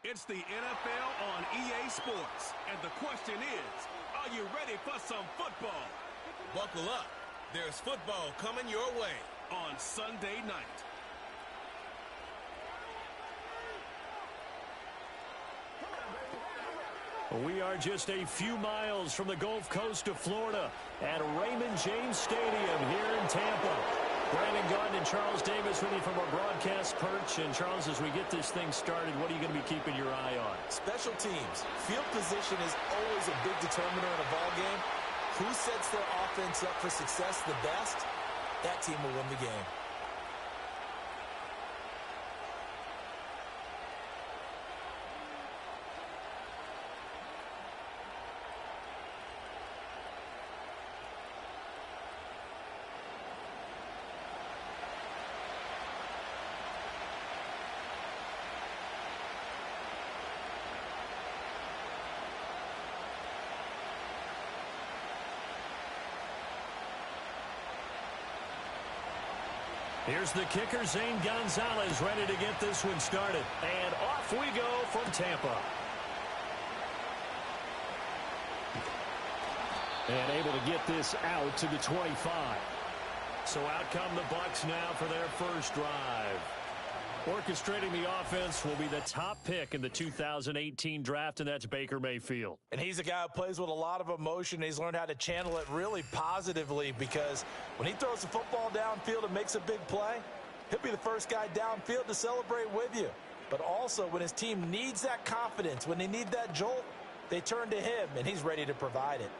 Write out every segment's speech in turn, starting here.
It's the NFL on EA Sports, and the question is, are you ready for some football? Buckle up. There's football coming your way on Sunday night. We are just a few miles from the Gulf Coast of Florida at Raymond James Stadium here in Tampa. Brandon Gordon and Charles Davis with you from our broadcast perch. And, Charles, as we get this thing started, what are you going to be keeping your eye on? Special teams. Field position is always a big determiner in a ball game. Who sets their offense up for success the best, that team will win the game. Here's the kicker, Zane Gonzalez, ready to get this one started. And off we go from Tampa. And able to get this out to the 25. So out come the Bucs now for their first drive. Orchestrating the offense will be the top pick in the 2018 draft, and that's Baker Mayfield. And he's a guy who plays with a lot of emotion. He's learned how to channel it really positively, because when he throws the football downfield and makes a big play, he'll be the first guy downfield to celebrate with you. But also, when his team needs that confidence, when they need that jolt, they turn to him, and he's ready to provide it.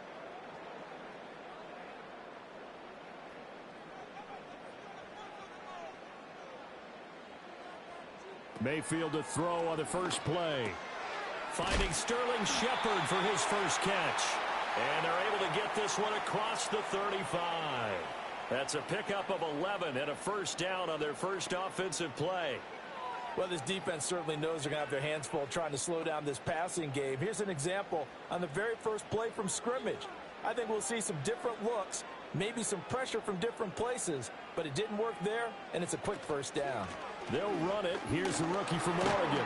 Mayfield to throw on the first play. Finding Sterling Shepard for his first catch. And they're able to get this one across the 35. That's a pickup of 11 and a first down on their first offensive play. Well, this defense certainly knows they're going to have their hands full trying to slow down this passing game. Here's an example on the very first play from scrimmage. I think we'll see some different looks, maybe some pressure from different places, but it didn't work there, and it's a quick first down. They'll run it. Here's the rookie from Oregon.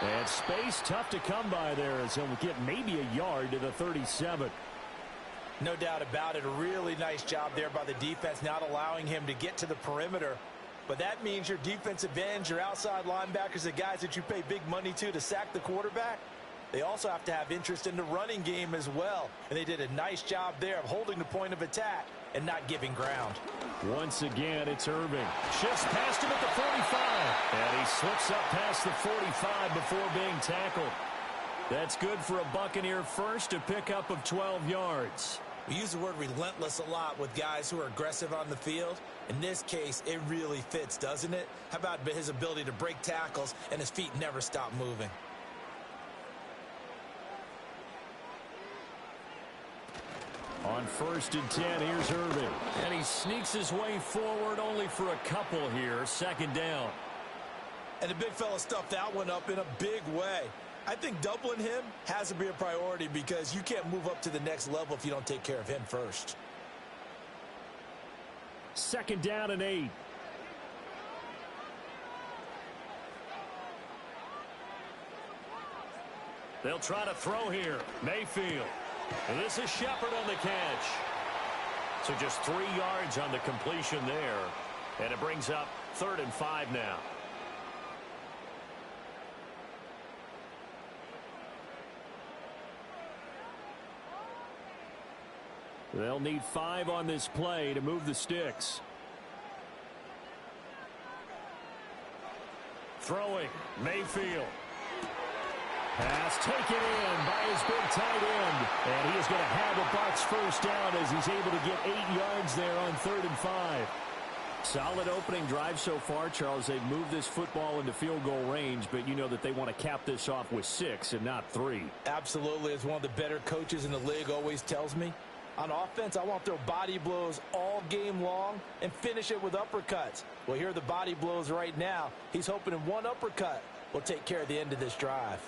And space tough to come by there as he'll get maybe a yard to the 37. No doubt about it. A really nice job there by the defense, not allowing him to get to the perimeter. But that means your defensive ends, your outside linebackers, the guys that you pay big money to sack the quarterback, they also have to have interest in the running game as well. And they did a nice job there of holding the point of attack and not giving ground. Once again, it's Irving. Shifts past him at the 45. And he slips up past the 45 before being tackled. That's good for a Buccaneer first, a pickup of 12 yards. We use the word relentless a lot with guys who are aggressive on the field. In this case, it really fits, doesn't it? How about his ability to break tackles and his feet never stop moving? On 1st and 10, here's Irving. And he sneaks his way forward only for a couple here. Second down. And the big fella stuffed that one up in a big way. I think doubling him has to be a priority, because you can't move up to the next level if you don't take care of him first. 2nd down and 8. They'll try to throw here. Mayfield. And this is Shepard on the catch. So just 3 yards on the completion there. And it brings up 3rd and 5 now. They'll need 5 on this play to move the sticks. Throwing. Mayfield. Pass taken in by his big tight end. And he is going to have a Bucs first down as he's able to get 8 yards there on 3rd and 5. Solid opening drive so far, Charles. They've moved this football into field goal range, but you know that they want to cap this off with 6 and not 3. Absolutely. As one of the better coaches in the league always tells me, on offense, I want to throw body blows all game long and finish it with uppercuts. Well, here are the body blows right now. He's hoping in one uppercut will take care of the end of this drive.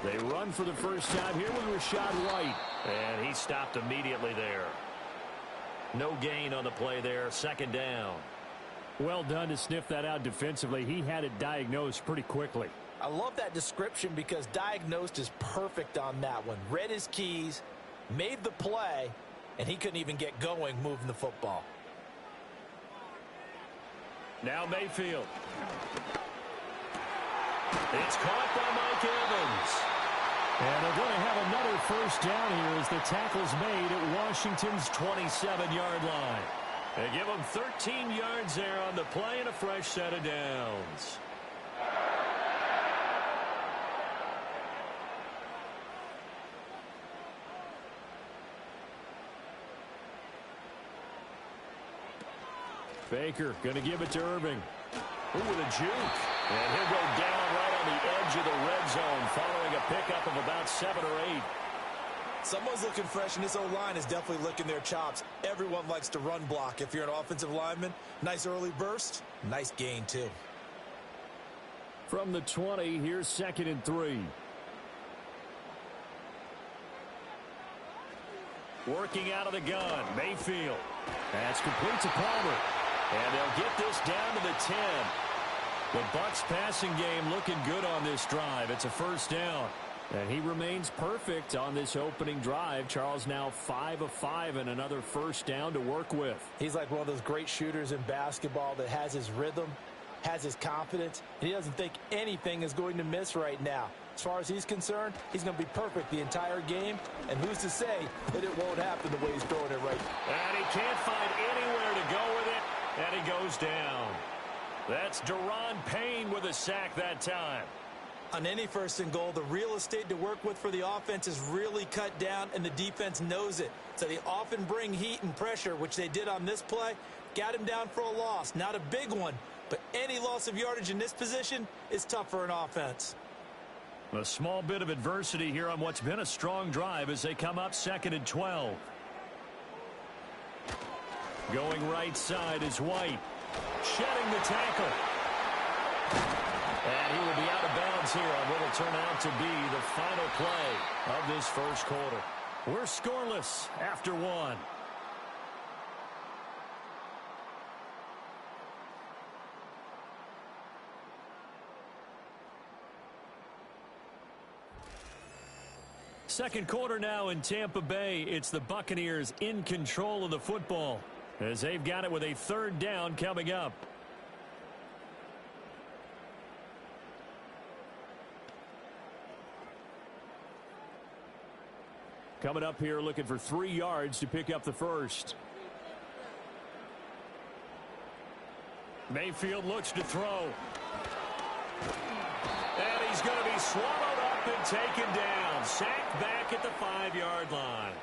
They run for the first time here with Rashad White. And he stopped immediately there. No gain on the play there. 2nd down. Well done to sniff that out defensively. He had it diagnosed pretty quickly. I love that description because diagnosed is perfect on that one. Read his keys, made the play, and he couldn't even get going moving the football. Now Mayfield. It's caught by Mike Evans. And they're going to have another first down here as the tackle's made at Washington's 27-yard line. They give them 13 yards there on the play and a fresh set of downs. Baker going to give it to Irving. Ooh, with a juke. And he'll go down right on the edge of the red zone following a pickup of about 7 or 8. Someone's looking fresh, and this O-line is definitely licking their chops. Everyone likes to run block. If you're an offensive lineman, nice early burst, nice gain too. From the 20, here's 2nd and 3. Working out of the gun, Mayfield. That's complete to Palmer. And they'll get this down to the 10. The Bucs passing game looking good on this drive. It's a first down. And he remains perfect on this opening drive. Charles now 5 of 5 and another first down to work with. He's like one of those great shooters in basketball that has his rhythm, has his confidence, and he doesn't think anything is going to miss right now. As far as he's concerned, he's going to be perfect the entire game, and who's to say that it won't happen the way he's throwing it right now. And he can't find anywhere to go with it, and he goes down. That's Deron Payne with a sack that time. On any first and goal, the real estate to work with for the offense is really cut down, and the defense knows it. So they often bring heat and pressure, which they did on this play. Got him down for a loss. Not a big one, but any loss of yardage in this position is tough for an offense. A small bit of adversity here on what's been a strong drive as they come up 2nd and 12. Going right side is White. Shedding the tackle. And he will be out of bounds here on what will turn out to be the final play of this first quarter. We're scoreless after 1. Second quarter now in Tampa Bay. It's the Buccaneers in control of the football as they've got it with a 3rd down coming up. Coming up here looking for 3 yards to pick up the first. Mayfield looks to throw. And he's going to be swallowed up and taken down. Sacked back at the 5-yard line.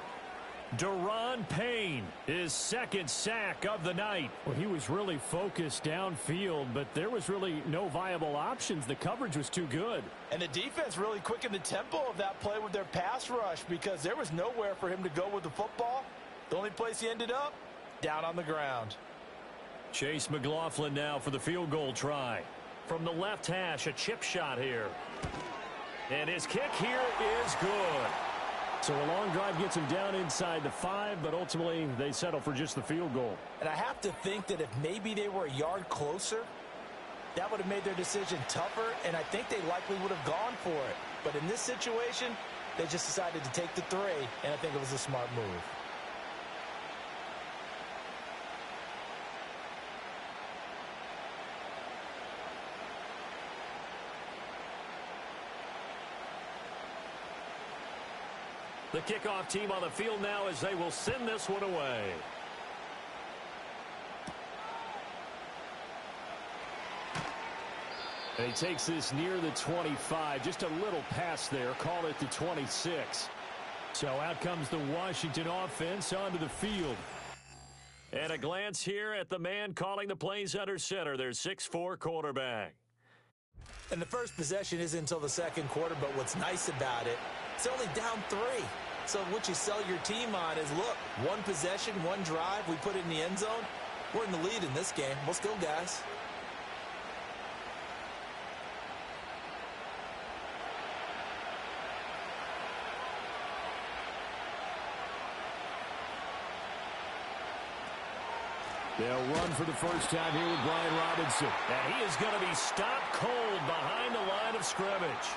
Deron Payne, his 2nd sack of the night. Well, he was really focused downfield, but there was really no viable options. The coverage was too good. And the defense really quickened the tempo of that play with their pass rush because there was nowhere for him to go with the football. The only place he ended up, down on the ground. Chase McLaughlin now for the field goal try. From the left hash, a chip shot here. And his kick here is good. So a long drive gets him down inside the 5, but ultimately they settle for just the field goal. And I have to think that if maybe they were a yard closer, that would have made their decision tougher, and I think they likely would have gone for it. But in this situation, they just decided to take the 3, and I think it was a smart move. The kickoff team on the field now as they will send this one away. And he takes this near the 25. Just a little pass there. Call it the 26. So out comes the Washington offense onto the field. And a glance here at the man calling the plays under center. Their 6'4" quarterback. And the first possession isn't until the second quarter, but what's nice about it, it's only down 3. So what you sell your team on is, look, 1 possession, 1 drive, we put it in the end zone. We're in the lead in this game. Let's go, guys. They'll run for the first time here with Brian Robinson. And he is going to be stopped cold behind the line of scrimmage.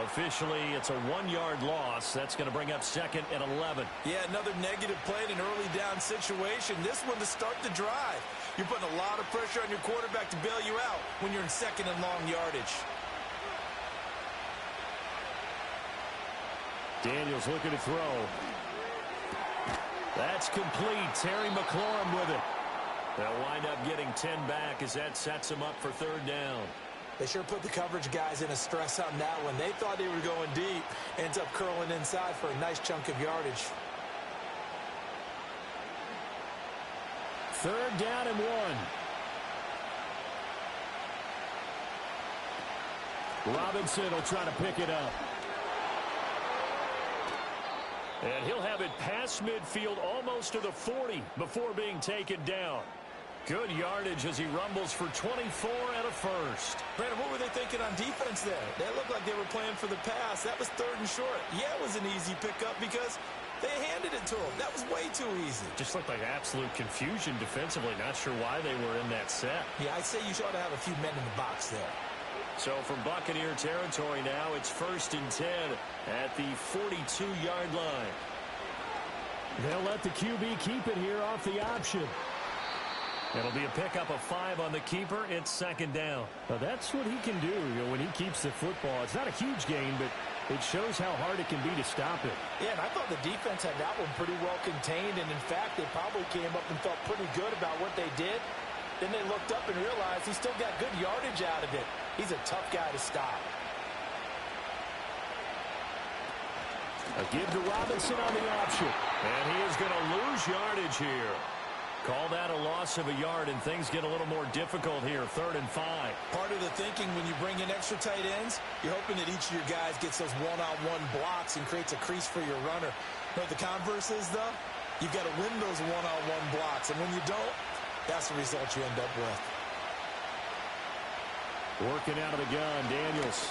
Officially, it's a 1-yard loss. That's going to bring up 2nd and 11. Yeah, another negative play in an early down situation. This one to start the drive. You're putting a lot of pressure on your quarterback to bail you out when you're in 2nd and long yardage. Daniels looking to throw. That's complete. Terry McLaurin with it. They'll wind up getting 10 back as that sets them up for 3rd down. They sure put the coverage guys in a stress on that one. They thought they were going deep. Ends up curling inside for a nice chunk of yardage. 3rd down and 1. Robinson will try to pick it up. And he'll have it past midfield almost to the 40 before being taken down. Good yardage as he rumbles for 24 and a first. Brandon, what were they thinking on defense there? They looked like they were playing for the pass. That was 3rd and short. Yeah, it was an easy pickup because they handed it to him. That was way too easy. Just looked like absolute confusion defensively. Not sure why they were in that set. Yeah, I'd say you ought to have a few men in the box there. So from Buccaneer territory now, it's 1st and 10 at the 42-yard line. They'll let the QB keep it here off the option. It'll be a pickup of 5 on the keeper. It's 2nd down. Now that's what he can do, when he keeps the football. It's not a huge gain, but it shows how hard it can be to stop it. Yeah, and I thought the defense had that one pretty well contained, and in fact, they probably came up and felt pretty good about what they did. Then they looked up and realized he still got good yardage out of it. He's a tough guy to stop. A give to Robinson on the option. And he is going to lose yardage here. Call that a loss of a yard, and things get a little more difficult here. 3rd and 5. Part of the thinking when you bring in extra tight ends, you're hoping that each of your guys gets those one-on-one blocks and creates a crease for your runner. But the converse is, though, you've got to win those one-on-one blocks. And when you don't, that's the result you end up with. Working out of the gun, Daniels.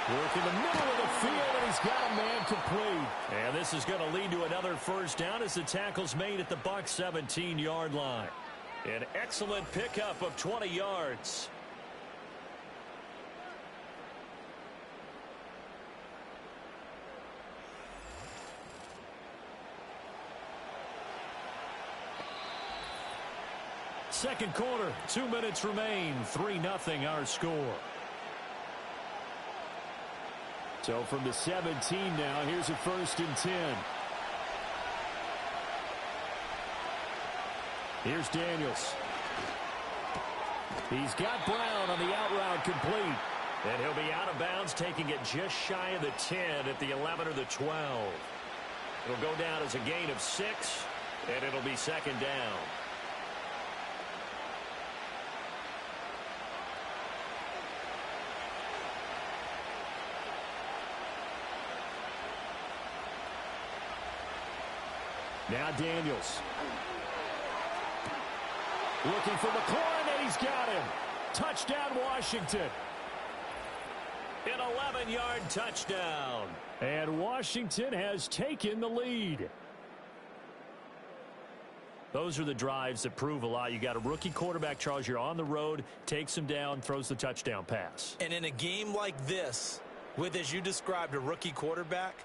Work in the middle of the field, and he's got a man complete. And this is going to lead to another first down as the tackle's made at the Bucs 17-yard line. An excellent pickup of 20 yards. Second quarter, 2 minutes remain. 3-0 our score. So from the 17 now, here's a 1st and 10. Here's Daniels. He's got Brown on the out route complete. And he'll be out of bounds, taking it just shy of the 10 at the 11 or the 12. It'll go down as a gain of 6, and it'll be 2nd down. Now Daniels. Looking for McLaurin, and he's got him. Touchdown, Washington. An 11-yard touchdown. And Washington has taken the lead. Those are the drives that prove a lot. You got a rookie quarterback, Charles. You're on the road, takes him down, throws the touchdown pass. And in a game like this, with, as you described, a rookie quarterback,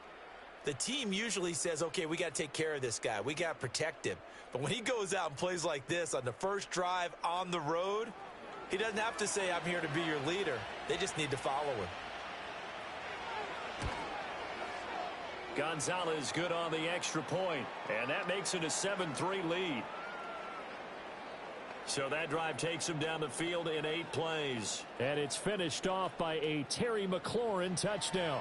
the team usually says, okay, we got to take care of this guy. We got to protect him. But when he goes out and plays like this on the first drive on the road, he doesn't have to say, I'm here to be your leader. They just need to follow him. Gonzalez good on the extra point, and that makes it a 7-3 lead. So that drive takes him down the field in 8 plays. And it's finished off by a Terry McLaurin touchdown.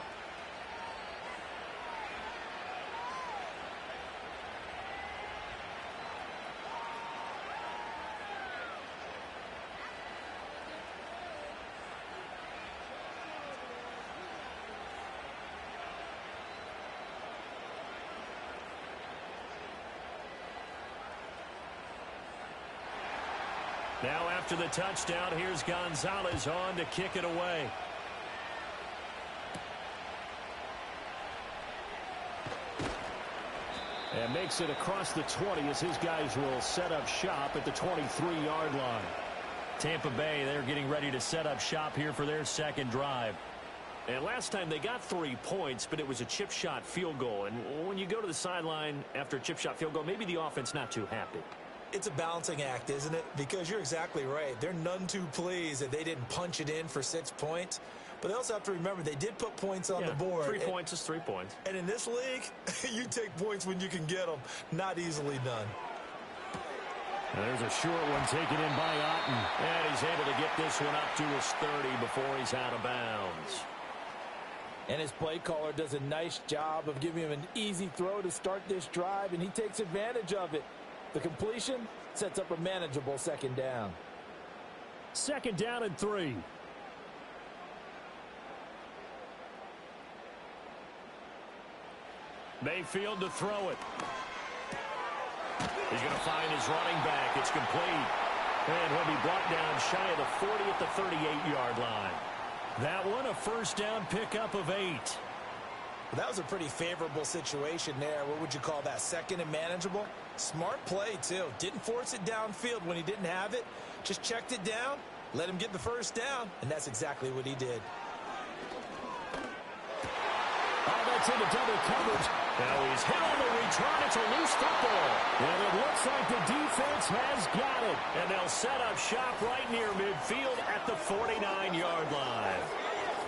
Now after the touchdown, here's Gonzalez on to kick it away. And makes it across the 20 as his guys will set up shop at the 23-yard line. Tampa Bay, they're getting ready to set up shop here for their second drive. And last time they got 3 points, but it was a chip shot field goal. And when you go to the sideline after a chip shot field goal, maybe the offense not too happy. It's a balancing act, isn't it? Because you're exactly right. They're none too pleased that they didn't punch it in for 6 points. But they also have to remember they did put points on the board. 3 points is 3 points. And in this league, you take points when you can get them. Not easily done. And there's a short one taken in by Otten. And he's able to get this one up to his 30 before he's out of bounds. And his play caller does a nice job of giving him an easy throw to start this drive, and he takes advantage of it. The completion sets up a manageable second down. 2nd down and 3. Mayfield to throw it. He's going to find his running back. It's complete. And he'll be brought down shy of the 40 at the 38-yard line. That one, a first down pickup of 8. Well, that was a pretty favorable situation there. What would you call that? Second and manageable? Smart play, too. Didn't force it downfield when he didn't have it. Just checked it down, let him get the first down, and that's exactly what he did. Oh, that's into double coverage. Now he's hit on the return. It's a loose football. And it looks like the defense has got it. And they'll set up shop right near midfield at the 49-yard line.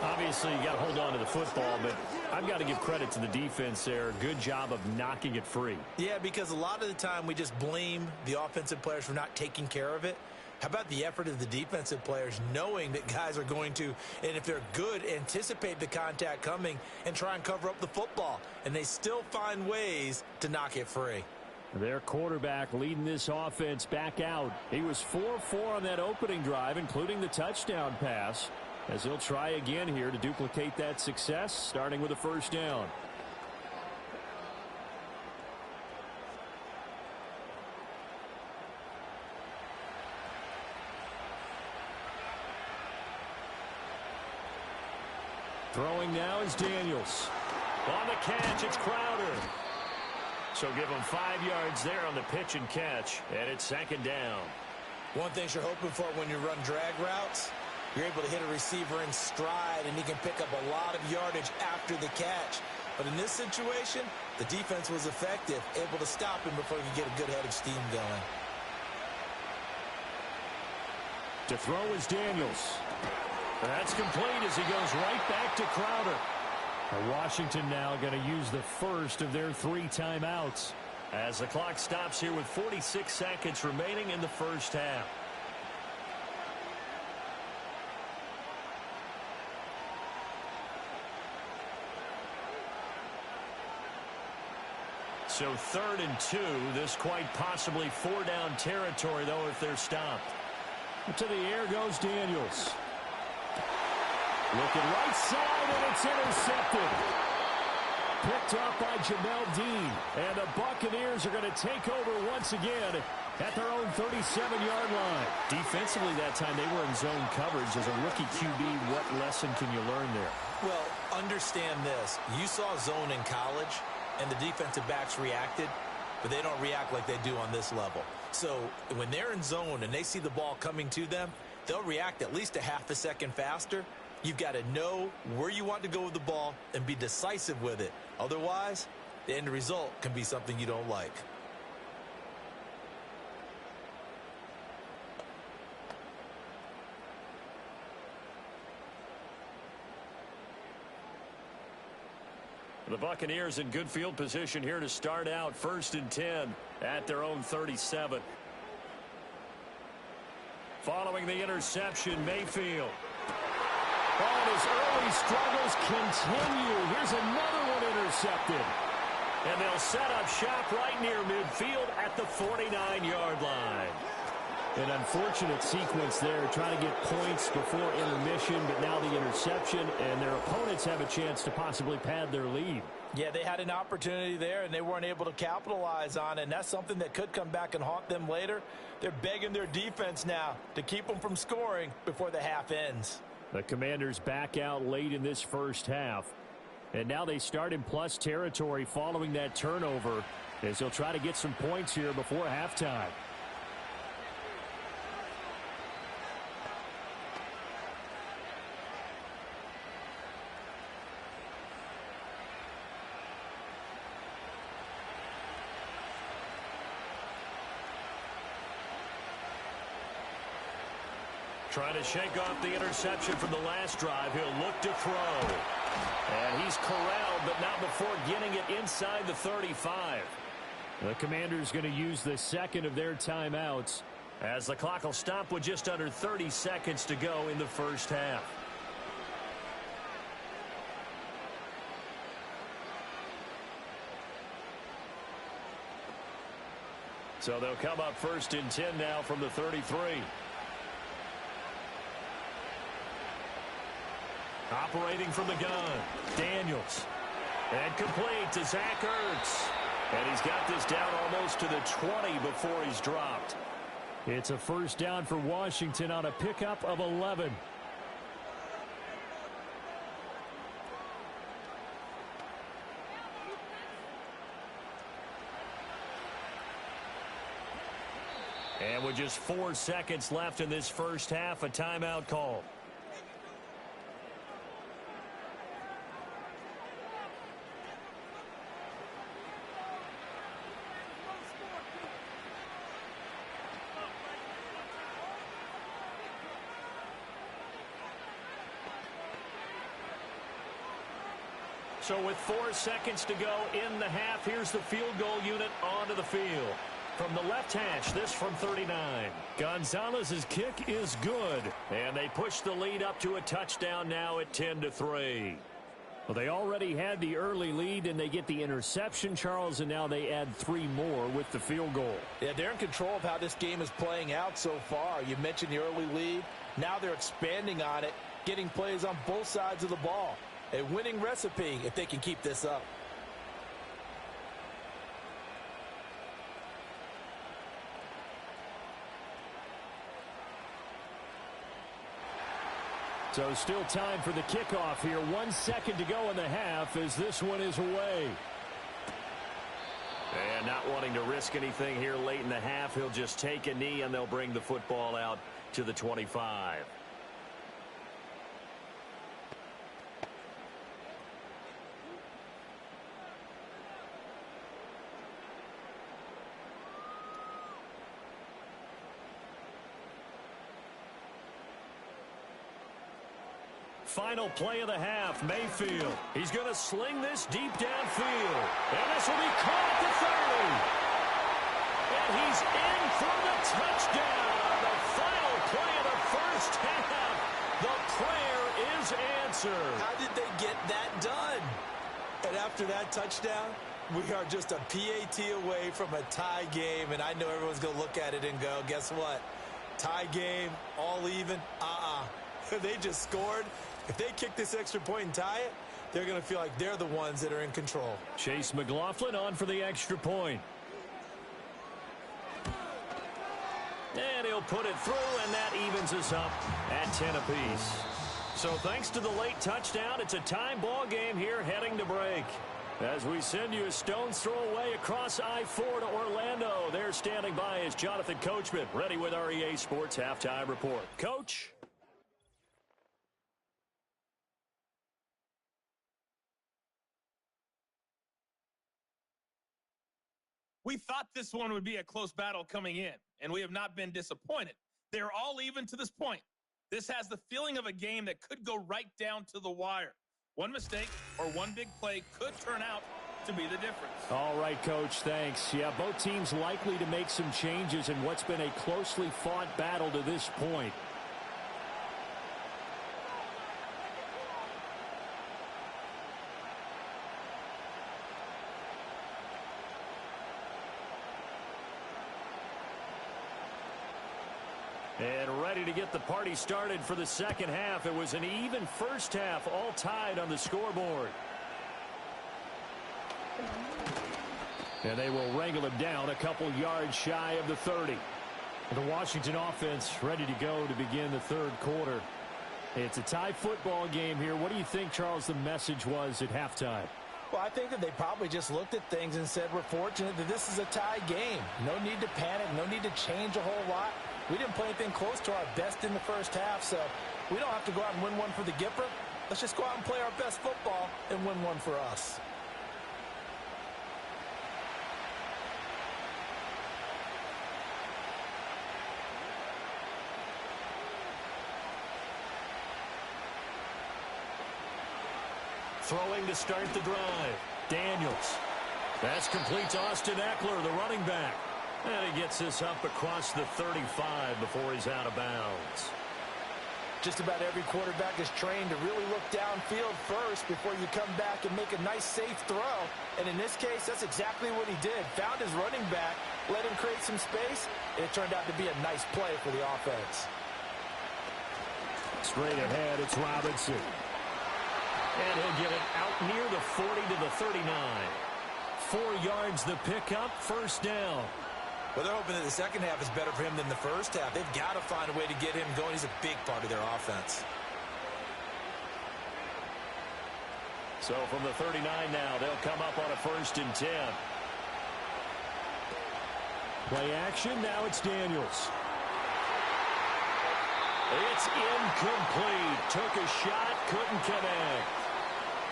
Obviously, you got to hold on to the football, but I've got to give credit to the defense there. Good job of knocking it free. Yeah, because a lot of the time we just blame the offensive players for not taking care of it. How about the effort of the defensive players knowing that guys are going to, and if they're good, anticipate the contact coming and try and cover up the football. And they still find ways to knock it free. Their quarterback leading this offense back out. He was 4-4 on that opening drive, including the touchdown pass, as he'll try again here to duplicate that success, starting with a first down. Throwing now is Daniels. On the catch, it's Crowder. So give him 5 yards there on the pitch and catch, and it's 2nd down. One thing you're hoping for when you run drag routes, you're able to hit a receiver in stride, and he can pick up a lot of yardage after the catch. But in this situation, the defense was effective, able to stop him before he could get a good head of steam going. To throw is Daniels. That's complete as he goes right back to Crowder. Washington now going to use the first of their 3 timeouts as the clock stops here with 46 seconds remaining in the first half. So 3rd and 2. This quite possibly 4-down territory, though, if they're stopped. To the air goes Daniels. Looking right side, and it's intercepted. Picked up by Jamel Dean. And the Buccaneers are going to take over once again at their own 37-yard line. Defensively that time, they were in zone coverage. As a rookie QB, what lesson can you learn there? Well, understand this. You saw zone in college, and the defensive backs reacted, but they don't react like they do on this level. So when they're in zone and they see the ball coming to them, they'll react at least a half a second faster. You've got to know where you want to go with the ball and be decisive with it. Otherwise, the end result can be something you don't like. The Buccaneers in good field position here to start out. 1st and 10 at their own 37. Following the interception, Mayfield. Oh, his early struggles continue. Here's another one intercepted. And they'll set up shop right near midfield at the 49-yard line. An unfortunate sequence there, trying to get points before intermission, but now the interception, and their opponents have a chance to possibly pad their lead. Yeah, they had an opportunity there, and they weren't able to capitalize on it, and that's something that could come back and haunt them later. They're begging their defense now to keep them from scoring before the half ends. The Commanders back out late in this first half. And now they start in plus territory following that turnover. as he'll try to get some points here before halftime. Trying to shake off the interception from the last drive. He'll look to throw. And he's corralled, but not before getting it inside the 35. The Commanders going to use the second of their timeouts, as the clock will stop with just under 30 seconds to go in the first half. So they'll come up 1st and 10 now from the 33. Operating from the gun, Daniels. And complete to Zach Ertz. And he's got this down almost to the 20 before he's dropped. It's a first down for Washington on a pickup of 11. And with just 4 seconds left in this first half, a timeout call. So with 4 seconds to go in the half, here's the field goal unit onto the field. From the left hash, this from 39. Gonzalez's kick is good. And they push the lead up to a touchdown now at 10-3. Well, they already had the early lead, and they get the interception, Charles, and now they add 3 more with the field goal. Yeah, they're in control of how this game is playing out so far. You mentioned the early lead. Now they're expanding on it, getting plays on both sides of the ball. A winning recipe if they can keep this up. So still time for the kickoff here. 1 second to go in the half as this one is away. And not wanting to risk anything here late in the half, he'll just take a knee and they'll bring the football out to the 25. Final play of the half, Mayfield. He's going to sling this deep downfield. And this will be caught at the 30. And he's in for the touchdown. The final play of the first half. The prayer is answered. How did they get that done? And after that touchdown, we are just a PAT away from a tie game. And I know everyone's going to look at it and go, guess what? Tie game, all even? They just scored. If they kick this extra point and tie it, they're going to feel like they're the ones that are in control. Chase McLaughlin on for the extra point. And he'll put it through, and that evens us up at 10 apiece. So thanks to the late touchdown, it's a time ball game here heading to break. As we send you a stone's throw away across I-4 to Orlando. There standing by is Jonathan Coachman, ready with our EA Sports Halftime Report. Coach? We thought this one would be a close battle coming in, and we have not been disappointed. They're all even to this point. This has the feeling of a game that could go right down to the wire. One mistake or one big play could turn out to be the difference. All right, Coach, thanks. Yeah, both teams likely to make some changes in what's been a closely fought battle to this point. And ready to get the party started for the second half. It was an even first half, all tied on the scoreboard. And they will wrangle him down a couple yards shy of the 30. The Washington offense ready to go to begin the third quarter. It's a tie football game here. What do you think, Charles, the message was at halftime? Well, I think that they probably just looked at things and said, we're fortunate that this is a tie game. No need to panic. No need to change a whole lot. We didn't play anything close to our best in the first half, so we don't have to go out and win one for the Gipper. Let's just go out and play our best football and win one for us. Throwing to start the drive. Daniels. That's complete to Austin Eckler, the running back. And he gets this up across the 35 before he's out of bounds. Just about every quarterback is trained to really look downfield first before you come back and make a nice, safe throw. And in this case, that's exactly what he did. Found his running back, let him create some space, and it turned out to be a nice play for the offense. Straight ahead, it's Robinson. And he'll get it out near the 40 to the 39. 4 yards the pickup, first down. Well, they're hoping that the second half is better for him than the first half. They've got to find a way to get him going. He's a big part of their offense. So from the 39 now, they'll come up on a 1st and 10. Play action, now it's Daniels. It's incomplete. Took a shot, couldn't connect.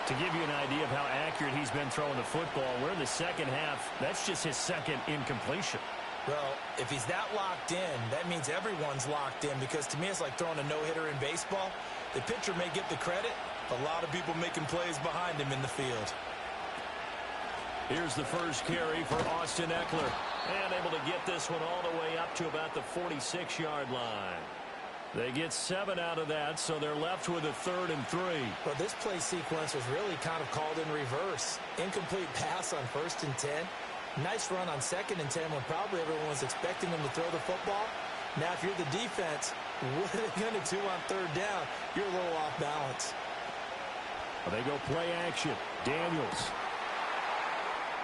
To give you an idea of how accurate he's been throwing the football, we're in the second half. That's just his second incompletion. Well, if he's that locked in, that means everyone's locked in, because to me it's like throwing a no-hitter in baseball. The pitcher may get the credit, but a lot of people making plays behind him in the field. Here's the first carry for Austin Eckler. And able to get this one all the way up to about the 46-yard line. They get 7 out of that, so they're left with a 3rd and 3. Well, this play sequence was really kind of called in reverse. Incomplete pass on 1st and 10. Nice run on 2nd and 10 when probably everyone was expecting them to throw the football. Now, if you're the defense, what are they going to do on 3rd down? You're a little off balance. Well, they go play action. Daniels.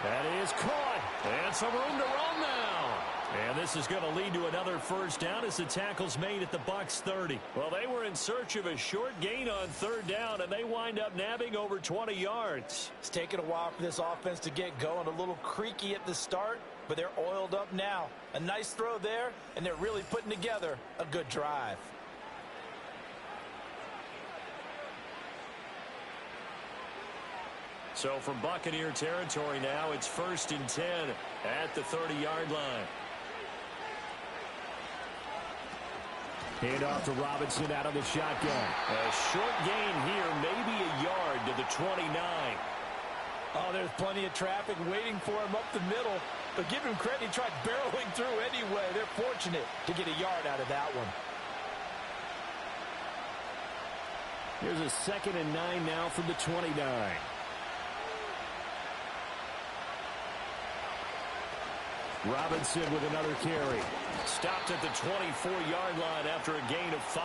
That is caught. And some room to run now. And this is going to lead to another first down as the tackle's made at the Bucs 30. Well, they were in search of a short gain on 3rd down, and they wind up nabbing over 20 yards. It's taken a while for this offense to get going. A little creaky at the start, but they're oiled up now. A nice throw there, and they're really putting together a good drive. So from Buccaneer territory now, it's 1st and 10 at the 30-yard line. Hand off to Robinson out of the shotgun. A short gain here, maybe a yard to the 29. Oh, there's plenty of traffic waiting for him up the middle. But give him credit, he tried barreling through anyway. They're fortunate to get a yard out of that one. Here's a 2nd and 9 now from the 29. Robinson with another carry. Stopped at the 24-yard line after a gain of 5.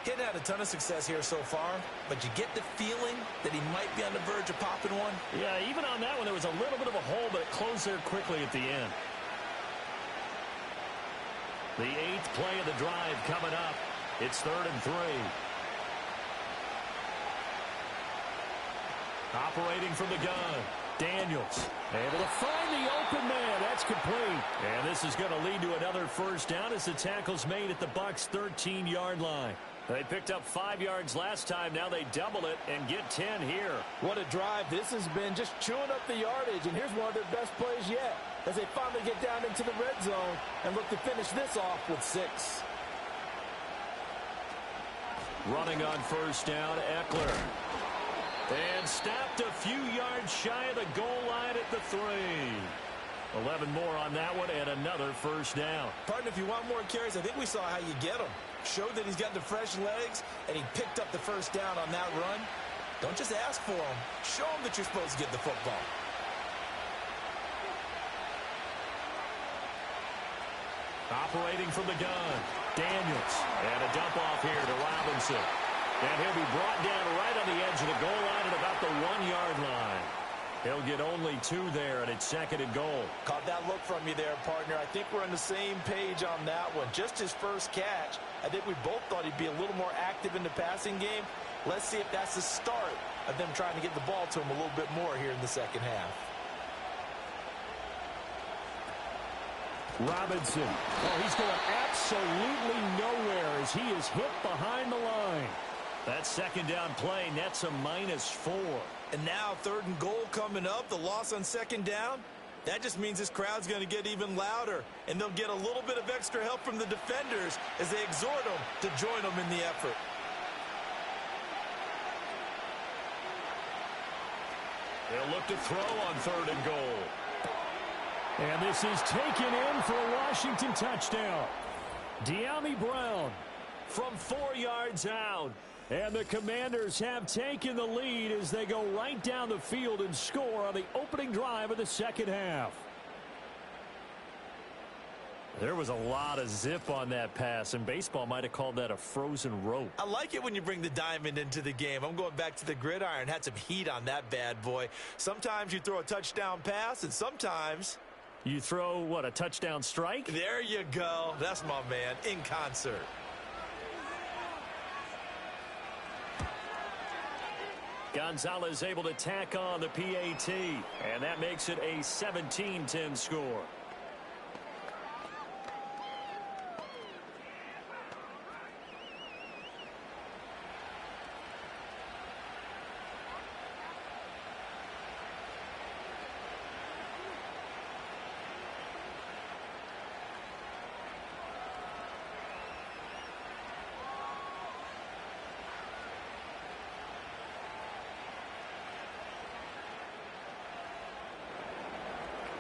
He hadn't had a ton of success here so far, but you get the feeling that he might be on the verge of popping one. Yeah, even on that one, there was a little bit of a hole, but it closed there quickly at the end. The 8th play of the drive coming up. It's 3rd and 3. Operating from the gun. Daniels able to find the open man. That's complete. And this is going to lead to another first down as the tackle's made at the Bucs 13-yard line. They picked up 5 yards last time. Now they double it and get 10 here. What a drive. This has been just chewing up the yardage. And here's one of their best plays yet as they finally get down into the red zone and look to finish this off with 6. Running on first down, Eckler. And stopped a few yards shy of the goal line at the 3. 11 more on that one and another first down. Partner, if you want more carries, I think we saw how you get them. Showed that he's got the fresh legs, and he picked up the first down on that run. Don't just ask for them. Show them that you're supposed to get the football. Operating from the gun, Daniels. And a dump off here to Robinson. And he'll be brought down right on the edge of the goal line at about the 1-yard line. He'll get only 2 there, and it's 2nd and goal. Caught that look from you there, partner. I think we're on the same page on that one. Just his first catch. I think we both thought he'd be a little more active in the passing game. Let's see if that's the start of them trying to get the ball to him a little bit more here in the second half. Robinson. Oh, he's going absolutely nowhere as he is hit behind the line. That second down play nets a -4. And now 3rd and goal coming up. The loss on second down. That just means this crowd's going to get even louder. And they'll get a little bit of extra help from the defenders as they exhort them to join them in the effort. They'll look to throw on 3rd and goal. And this is taken in for a Washington touchdown. De'Ami Brown from 4 yards out. And the Commanders have taken the lead as they go right down the field and score on the opening drive of the second half. There was a lot of zip on that pass, and baseball might have called that a frozen rope. I like it when you bring the diamond into the game. I'm going back to the gridiron. Had some heat on that bad boy. Sometimes you throw a touchdown pass, and sometimes you throw, what, a touchdown strike? There you go. That's my man, in concert. Gonzalez able to tack on the PAT, and that makes it a 17-10 score.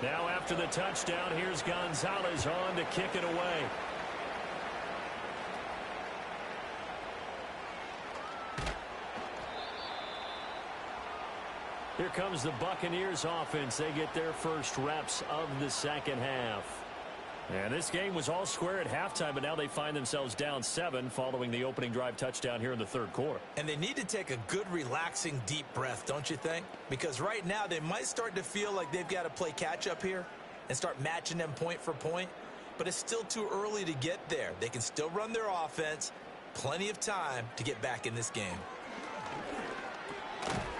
Now after the touchdown, here's Gonzalez on to kick it away. Here comes the Buccaneers offense. They get their first reps of the second half. And this game was all square at halftime, but now they find themselves down 7 following the opening drive touchdown here in the third quarter. And they need to take a good, relaxing, deep breath, don't you think? Because right now they might start to feel like they've got to play catch-up here and start matching them point for point. But it's still too early to get there. They can still run their offense. Plenty of time to get back in this game.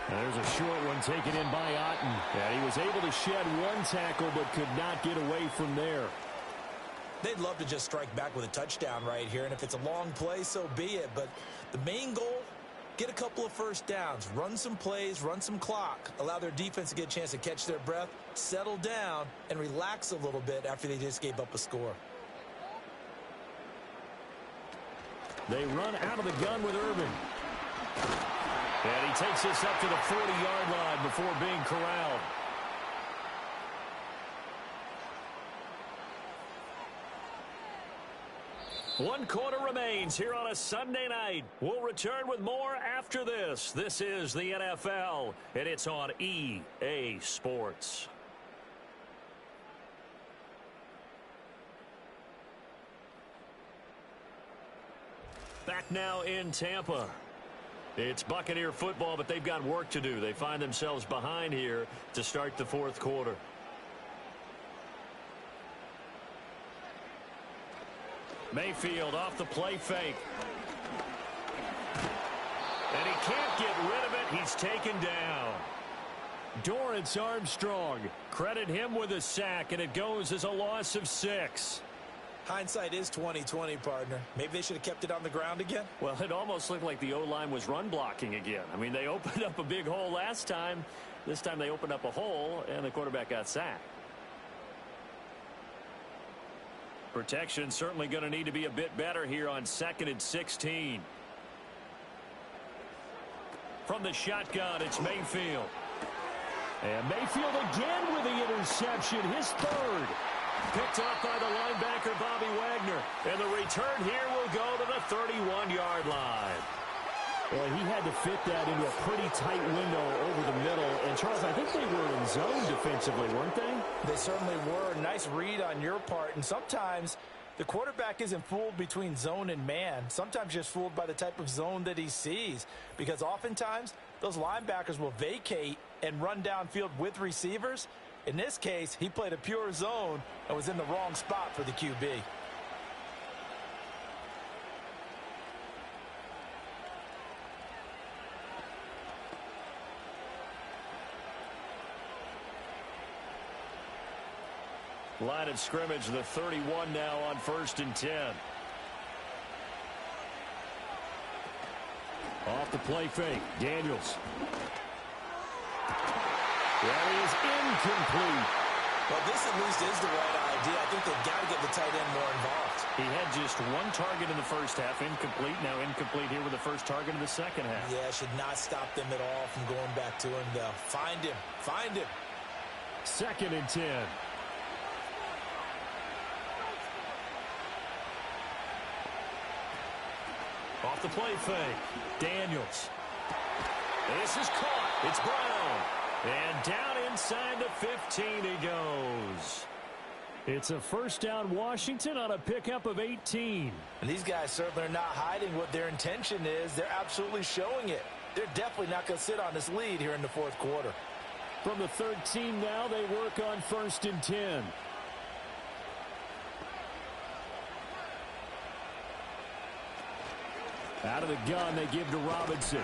There's a short one taken in by Otten. Yeah, he was able to shed one tackle but could not get away from there. They'd love to just strike back with a touchdown right here, and if it's a long play, so be it. But the main goal, get a couple of first downs, run some plays, run some clock, allow their defense to get a chance to catch their breath, settle down, and relax a little bit after they just gave up a score. They run out of the gun with Irvin. And he takes this up to the 40-yard line before being corralled. One quarter remains here on a Sunday night. We'll return with more after this. This is the NFL, and it's on EA Sports. Back now in Tampa. It's Buccaneer football, but they've got work to do. They find themselves behind here to start the fourth quarter. Mayfield off the play fake. And he can't get rid of it. He's taken down. Dorrance Armstrong. Credit him with a sack, and it goes as a loss of 6. Hindsight is 20/20, partner. Maybe they should have kept it on the ground again. Well, it almost looked like the O-line was run blocking again. I mean, they opened up a big hole last time. This time they opened up a hole, and the quarterback got sacked. Protection certainly going to need to be a bit better here on 2nd and 16. From the shotgun, it's Mayfield. And Mayfield again with the interception, his 3rd. Picked up by the linebacker, Bobby Wagner. And the return here will go to the 31-yard line. Well, he had to fit that into a pretty tight window over the middle. And, Charles, I think they were in zone defensively, weren't they? They certainly were. Nice read on your part. And sometimes the quarterback isn't fooled between zone and man. Sometimes just fooled by the type of zone that he sees. Because oftentimes those linebackers will vacate and run downfield with receivers. In this case, he played a pure zone and was in the wrong spot for the QB. Line of scrimmage, the 31 now on 1st and 10. Off the play fake. Daniels. That is incomplete. Well, this at least is the right idea. I think they've got to get the tight end more involved. He had just one target in the first half, incomplete. Now incomplete here with the first target in the second half. Yeah, should not stop them at all from going back to him, though. Find him. Find him. 2nd and 10. Off the play fake. Daniels. This is caught. It's Brown. And down inside the 15 he goes. It's a first down Washington on a pickup of 18. And these guys certainly are not hiding what their intention is. They're absolutely showing it. They're definitely not going to sit on this lead here in the fourth quarter. From the 13 now, they work on 1st and 10. Out of the gun, they give to Robinson.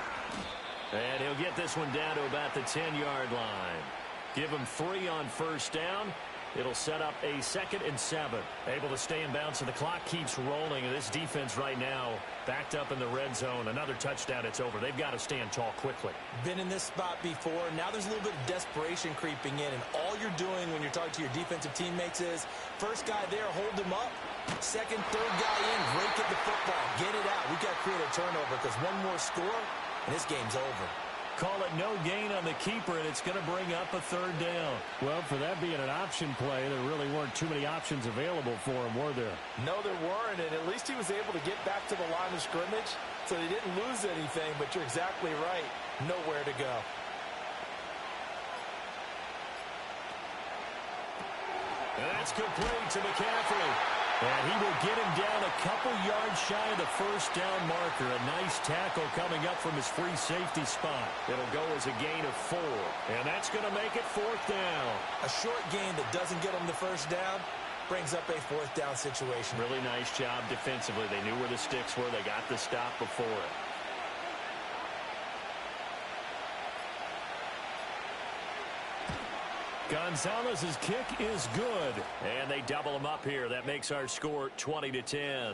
And he'll get this one down to about the 10-yard line. Give him 3 on first down. It'll set up a 2nd and 7. Able to stay in bounds, so the clock keeps rolling. And this defense right now backed up in the red zone. Another touchdown, it's over. They've got to stand tall quickly. Been in this spot before. Now there's a little bit of desperation creeping in. And all you're doing when you're talking to your defensive teammates is, first guy there, hold him up. Second, third guy in, break at the football. Get it out. We've got to create a turnover because one more score, and this game's over. Call it no gain on the keeper, and it's going to bring up a 3rd down. Well, for that being an option play, there really weren't too many options available for him, were there? No, there weren't, and at least he was able to get back to the line of scrimmage, so they didn't lose anything, but you're exactly right. Nowhere to go. And that's complete to McCaffrey. And he will get him down a couple yards shy of the first down marker. A nice tackle coming up from his free safety spot. It'll go as a gain of 4. And that's going to make it 4th down. A short gain that doesn't get him the first down brings up a 4th down situation. Really nice job defensively. They knew where the sticks were. They got the stop before it. Gonzalez's kick is good. And they double him up here. That makes our score 20-10.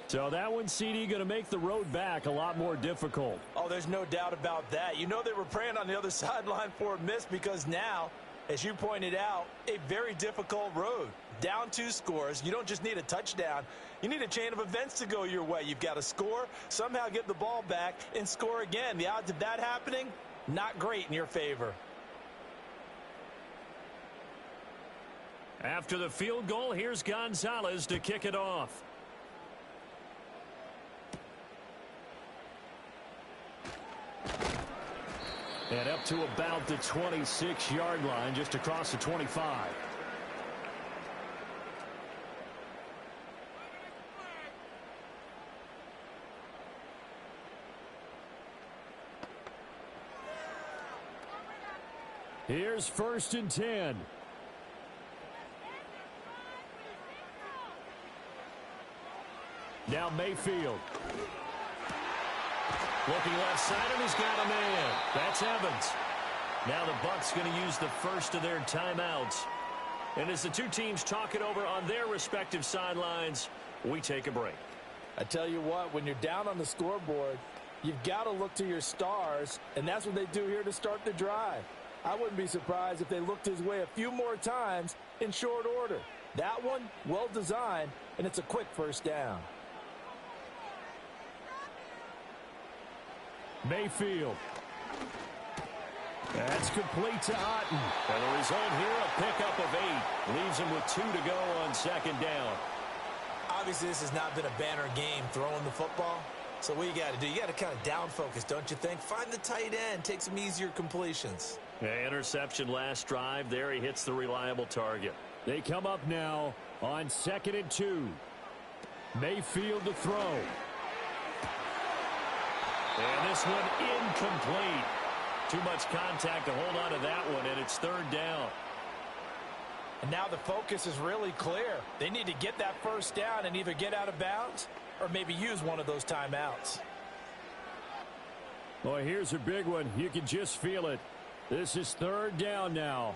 So that one, CD, going to make the road back a lot more difficult. Oh, there's no doubt about that. You know they were praying on the other sideline for a miss because now, as you pointed out, a very difficult road. Down 2 scores. You don't just need a touchdown. You need a chain of events to go your way. You've got to score, somehow get the ball back, and score again. The odds of that happening, not great in your favor. After the field goal, here's Gonzalez to kick it off. And up to about the 26-yard line, just across the 25. Here's 1st and 10. Now Mayfield. Looking left side, and he's got a man. That's Evans. Now the Bucs going to use the first of their timeouts. And as the two teams talk it over on their respective sidelines, we take a break. I tell you what, when you're down on the scoreboard, you've got to look to your stars, and that's what they do here to start the drive. I wouldn't be surprised if they looked his way a few more times in short order. That one, well designed, and it's a quick first down. Mayfield. That's complete to Otten. And the result here, a pickup of 8. Leaves him with 2 to go on 2nd down. Obviously, this has not been a banner game throwing the football. So what you got to do, you got to kind of down focus, don't you think? Find the tight end, take some easier completions. Yeah, interception last drive. There he hits the reliable target. They come up now on 2nd and 2. Mayfield to throw. And this one incomplete. Too much contact to hold on to that one, and it's 3rd down. And now the focus is really clear. They need to get that first down and either get out of bounds or maybe use one of those timeouts. Well, here's a big one. You can just feel it. This is 3rd down now.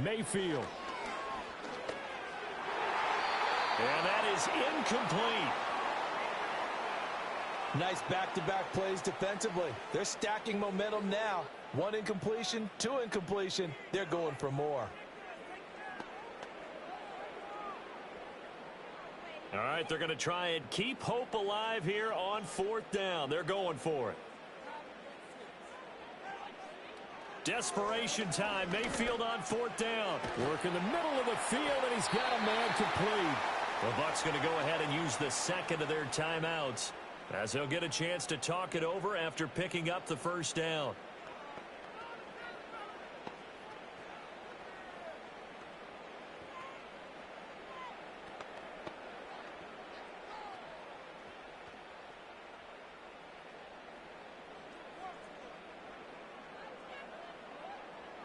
Mayfield. And that is incomplete. Nice back-to-back plays defensively. They're stacking momentum now. 1 incompletion, 2 incompletion. They're going for more. All right, they're going to try and keep hope alive here on 4th down. They're going for it. Desperation time. Mayfield on 4th down. Work in the middle of the field, and he's got a man complete. The Bucs going to go ahead and use the second of their timeouts, as they'll get a chance to talk it over after picking up the first down.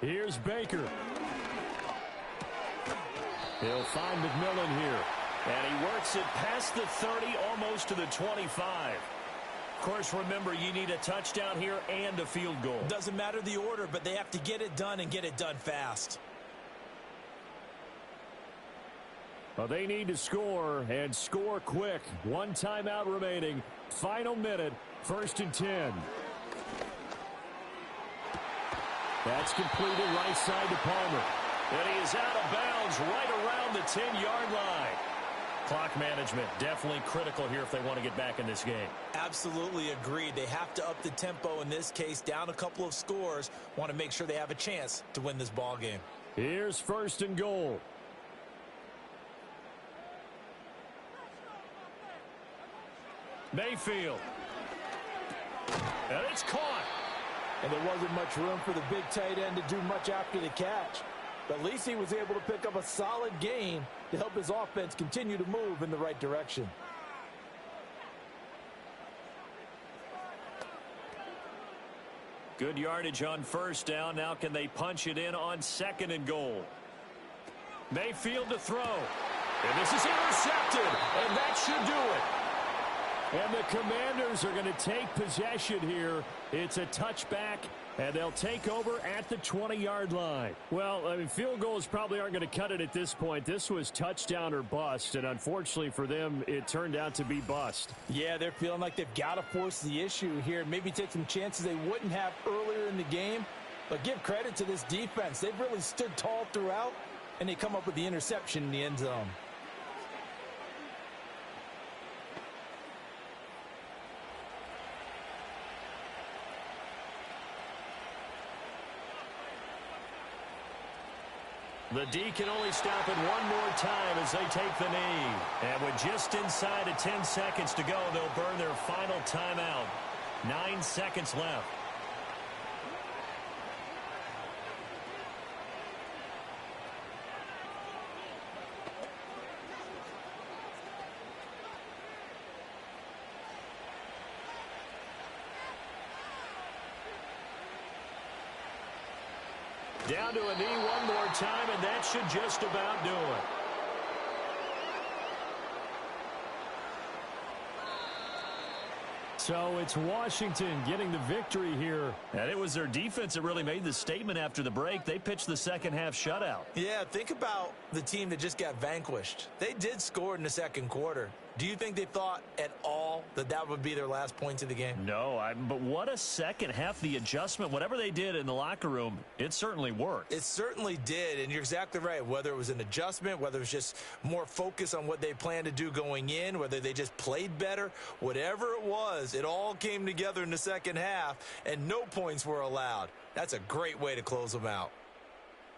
Here's Baker. He'll find McMillan here. And he works it past the 30, almost to the 25. Of course, remember, you need a touchdown here and a field goal. Doesn't matter the order, but they have to get it done and get it done fast. Well, they need to score, and score quick. 1 timeout remaining. Final minute, 1st and 10. That's completed right side to Palmer. And he is out of bounds right around the 10-yard line. Clock management definitely critical here if they want to get back in this game. Absolutely agreed. They have to up the tempo in this case, down a couple of scores. Want to make sure they have a chance to win this ball game. Here's 1st and goal. Mayfield. And it's caught. And there wasn't much room for the big tight end to do much after the catch. But at least he was able to pick up a solid gain to help his offense continue to move in the right direction. Good yardage on 1st down. Now can they punch it in on 2nd and goal? Mayfield to throw. And this is intercepted. And that should do it. And the Commanders are going to take possession here. It's a touchback, and they'll take over at the 20-yard line. Well, I mean, field goals probably aren't going to cut it at this point. This was touchdown or bust, and unfortunately for them, it turned out to be bust. Yeah, they're feeling like they've got to force the issue here. Maybe take some chances they wouldn't have earlier in the game. But give credit to this defense. They've really stood tall throughout, and they come up with the interception in the end zone. The D can only stop it one more time as they take the knee. And with just inside of 10 seconds to go, they'll burn their final timeout. 9 seconds left. Down to a knee one more time, and that should just about do it. So it's Washington getting the victory here. And it was their defense that really made the statement after the break. They pitched the second-half shutout. Yeah, think about the team that just got vanquished. They did score in the second quarter. Do you think they thought at all that that would be their last points of the game? No, but what a second half. The adjustment, whatever they did in the locker room, it certainly worked. It certainly did, and you're exactly right. Whether it was an adjustment, whether it was just more focus on what they planned to do going in, whether they just played better, whatever it was, it all came together in the second half, and no points were allowed. That's a great way to close them out.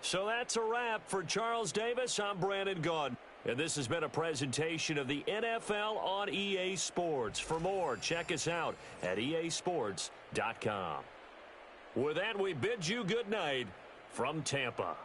So that's a wrap for Charles Davis. I'm Brandon Gaudin. And this has been a presentation of the NFL on EA Sports. For more, check us out at easports.com. With that, we bid you good night from Tampa.